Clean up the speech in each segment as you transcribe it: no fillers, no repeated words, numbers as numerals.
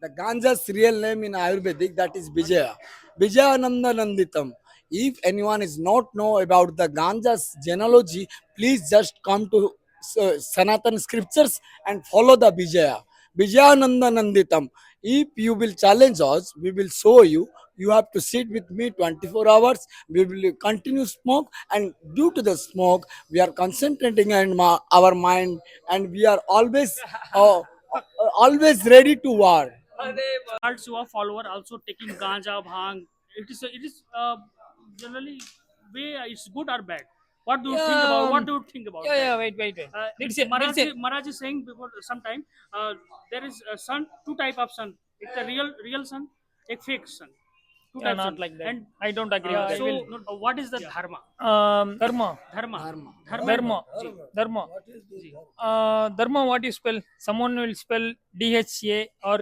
The ganja's real name in Ayurvedic, that is Vijaya. Vijayananda Nanditam. If anyone is not know about the ganja's genealogy, please just come to Sanatan scriptures and follow the Vijaya. Vijayananda Nanditam. If you will challenge us, we will show you. You have to sit with me 24 hours. We will continue smoke, and due to the smoke, we are concentrating on our mind, and we are always ready to war. Cults who are follower also taking ganja, bhang. It is generally way it's good or bad. What do you think about? What do you think about Yeah, that? yeah, wait. Maharaj is saying before sometime there is a sun, two type of sun. It's a real sun, a fake sun. Two Yeah, types not sun. like that. And I don't agree with that. so what is the dharma? Dharma. Dharma. Dharma. Dharma. Dharma. Ji. Dharma. Ji. Dharma, what you spell? Someone will spell DHA or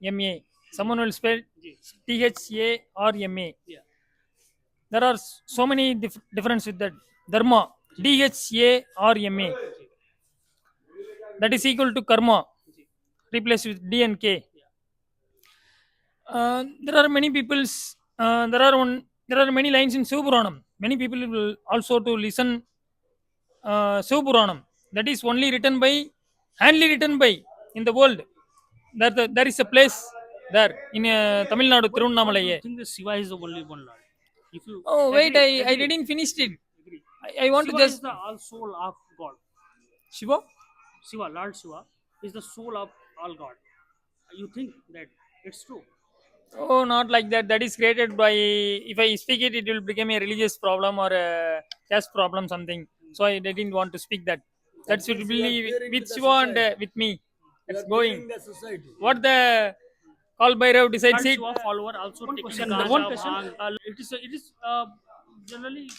MA. Someone will spell Ji. THA or MA. Yeah. There are so many difference with that. Dharma. DHA or MA. That is equal to karma. Replace with D and K. There are many people's. There are many lines in Sivapuranam. Many people will also to listen Sivapuranam. That is only written by, handly written by in the world. There is a place there in Tamil Nadu, What do you Tirunnamalai. think the Shiva is the only one Lord? If you Oh wait, I agree, didn't finish it. agree. I want Shiva to is just the all soul of God. Shiva. Shiva, Lord Shiva, is the soul of all God. You think that it's true? Oh, not like that. That is created by. If I speak it, it will become a religious problem or a caste problem, something. So I didn't want to speak that. That That should means you are be fearing to with the Shiva and society. with me. You It's are going. fearing the society. What the Kal Bhairav decides Lord it. Shiva follower also taking question, ganja, one question. bhang. It is generally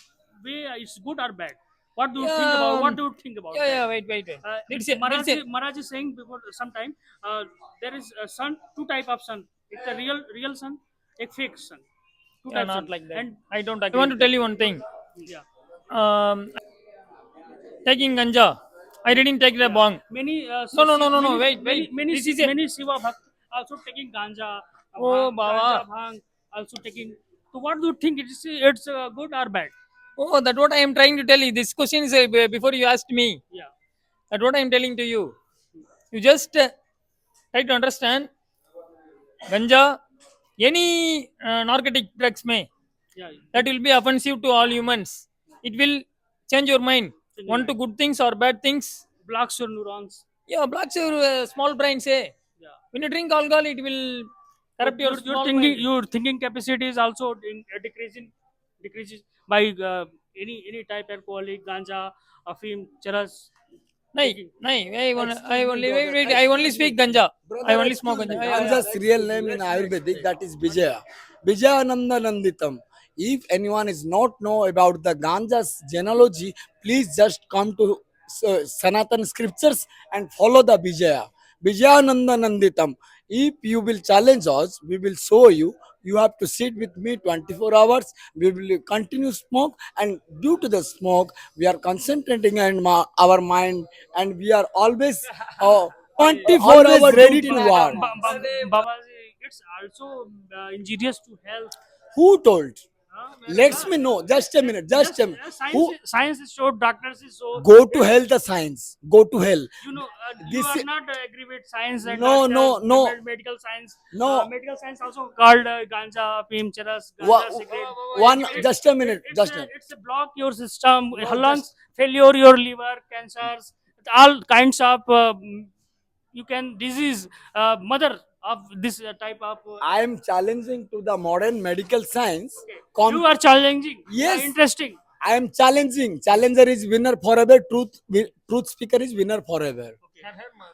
way it's good or bad. What do you think Yeah, about? What do you think about yeah, that? wait. Maharaj is saying before sometime there is a sun, two type of sun. It's a real sun, a fake sun. Two Yeah, types not sun. like that. And I don't agree. I want to tell you one thing. yeah, Taking ganja. I didn't take the bong. many No. many Wait. This is a. many Shiva bhakt also taking ganja, Oh, ganja Baba. bhang also taking. So what do you think? It's good or bad? Oh, that's what I am trying to tell you. This question is before you asked me. Yeah, That's what I am telling to you. You just try to understand ganja, any narcotic drugs may. yeah. That will be offensive to all humans. It will change your mind. Change your One to mind. good things or bad things. Blocks your neurons. Yeah, blocks your small brain. Say Yeah. when you drink alcohol, it will corrupt your Your small thinking mind. your thinking capacity is also decreases by any type alcoholic ganja, afim, charas Nahi, taking. nahi. Excuse I me, only brother. I only Excuse me. speak ganja. I Brother, only smoke excuse me. ganja. Ganja's real name in Ayurvedic, that is Vijaya. Vijayananda Nanditam. If anyone is not know about the ganja's genealogy, please just come to Sanatan scriptures and follow the Vijaya. Vijayananda Nanditam. If you will challenge us, we will show you. You have to sit with me 24 hours. We will continue smoke, and due to the smoke, we are concentrating on our mind, and we are always 24 hours ready to war. Babaji, it's also injurious to health. Who told? Huh? Let me know. Just a minute. Just a minute. Who? Science is so, doctors is so. Go to hell, the science. Go to hell. You This are not agree with science and no, no, doctors, no, medical science. no. Medical science also called ganja, pim, charas, Wa- ganja, cigarette. One, just a minute. Just a minute. It's a block your system, No, lungs failure, your liver, cancers, all kinds of you can disease, mother of this type of. I am challenging to the modern medical science. Okay. Com- You are challenging. Yes. Interesting. I am challenging. Challenger is winner forever. Truth speaker is winner forever.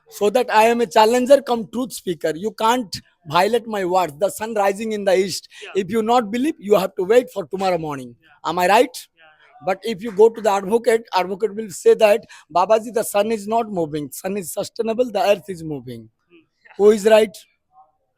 So that I am a challenger come truth speaker. You can't violate my words. The sun rising in the east. Yeah. If you not believe, you have to wait for tomorrow morning. Yeah. Am I right? Yeah, right. But if you go to the advocate will say that Babaji, the sun is not moving. Sun is sustainable. The earth is moving. Who is right?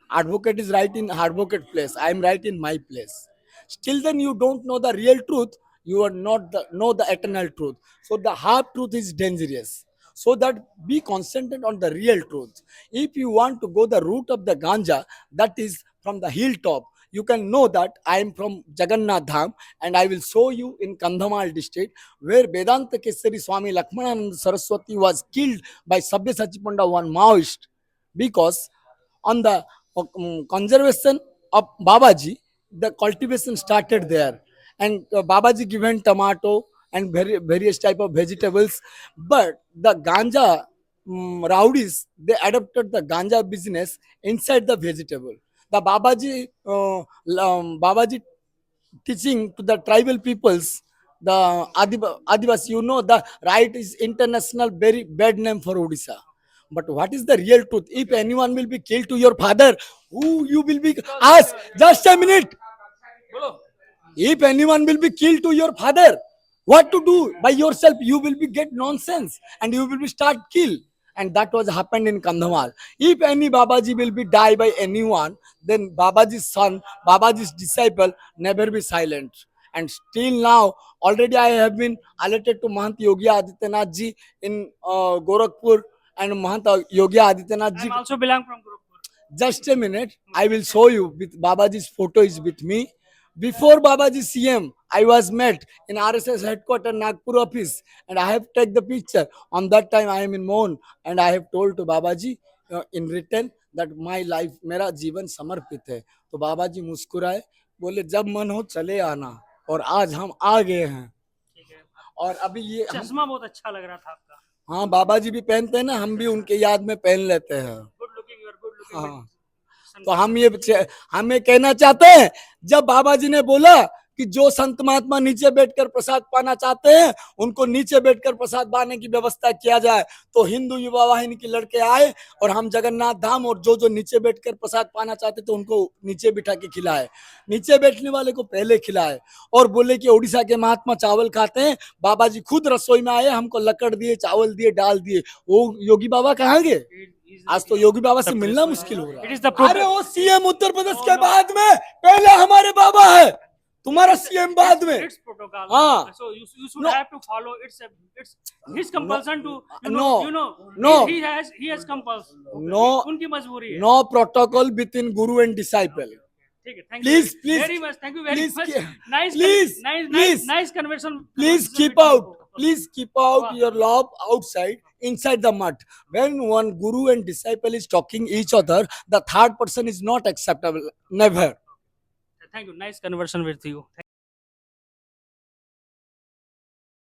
Advocate is right in advocate place. I am right in my place. Still, then you don't know the real truth. You are not know the eternal truth. So the half truth is dangerous. so that be concentrated on the real truth. If you want to go the route of the ganja, that is from the hilltop, you can know that I am from Jagannath Dham, and I will show you in Kandhamal district where Vedanta Kesari Swami Lakshmanananda Saraswati was killed by Sabyasachi Panda, one Maoist, because on the conservation of Babaji, the cultivation started there, and Babaji given tomato and various type of vegetables, but the ganja rowdies, they adopted the ganja business inside the vegetable. The Babaji teaching to the tribal peoples, the Adivasi, you know, the right is international, very bad name for Odisha. But what is the real truth? If anyone will be killed to your father, who you will be? Ask, just a minute. If anyone will be killed to your father, what to do by yourself? You will be get nonsense and you will be start kill. And that was happened in Kandhamal. If any Babaji will be die by anyone, then Babaji's son, Babaji's disciple, never be silent. And still now, already I have been alerted to Mahant Yogi Adityanath ji in Gorakhpur, and Mahant Yogi Adityanath ji. I'm also belong from Gurukul. Just a minute, I will show you. With Babaji's photo is with me. Before Babaji CM, I was met in RSS headquarters Nagpur office, and I have taken the picture. On that time, I am in Mohan, and I have told to Babaji in written that my life, मेरा जीवन समर्पित है. तो बाबाजी मुस्कुराए, बोले जब मन हो चले आना, और आज हम आ गए हैं. ठीक है, और अभी ये चश्मा बहुत अच्छा लग रहा था आपका. हाँ, बाबाजी भी पहनते हैं ना, हम भी उनके याद में पहन लेते हैं. Good looking, you are good looking. हाँ, तो हम ये कहना चाहते हैं, जब बाबाजी ने बोला कि जो संत महात्मा नीचे बैठकर प्रसाद पाना चाहते हैं उनको नीचे बैठकर प्रसाद पाने की व्यवस्था किया जाए, तो हिंदू युवा वाहिनी के लड़के आए और हम जगन्नाथ धाम, और जो नीचे बैठकर प्रसाद पाना चाहते तो उनको नीचे बिठा के खिलाए, नीचे बैठने वाले को पहले खिलाए, और बोले कि उड़ीसा के महात्मा चावल खाते हैं. बाबाजी खुद रसोई में आए, हमको लकड़ दिए, चावल दिए, डाल दिए. वो योगी बाबा कहाँ गए? आज तो योगी बाबा से मिलना मुश्किल हो रहा है. अरे वो सीएम उत्तर प्रदेश के बाद में, पहले हमारे बाबा है, तुम्हारा सीएम बाद में. It's protocol. हाँ. So you should No. have to follow. It's his compulsion to No. he has compulsion. No. उनकी मजबूरी है. No protocol between guru and disciple. ठीक है, thank Please, you please, very much. Thank you very please, much. ke- Nice, please, nice, please. nice conversation. Please keep out. Please keep out your love outside, inside the mud. When one guru and disciple is talking each other, the third person is not acceptable. Never. Thank you. Nice conversation with you.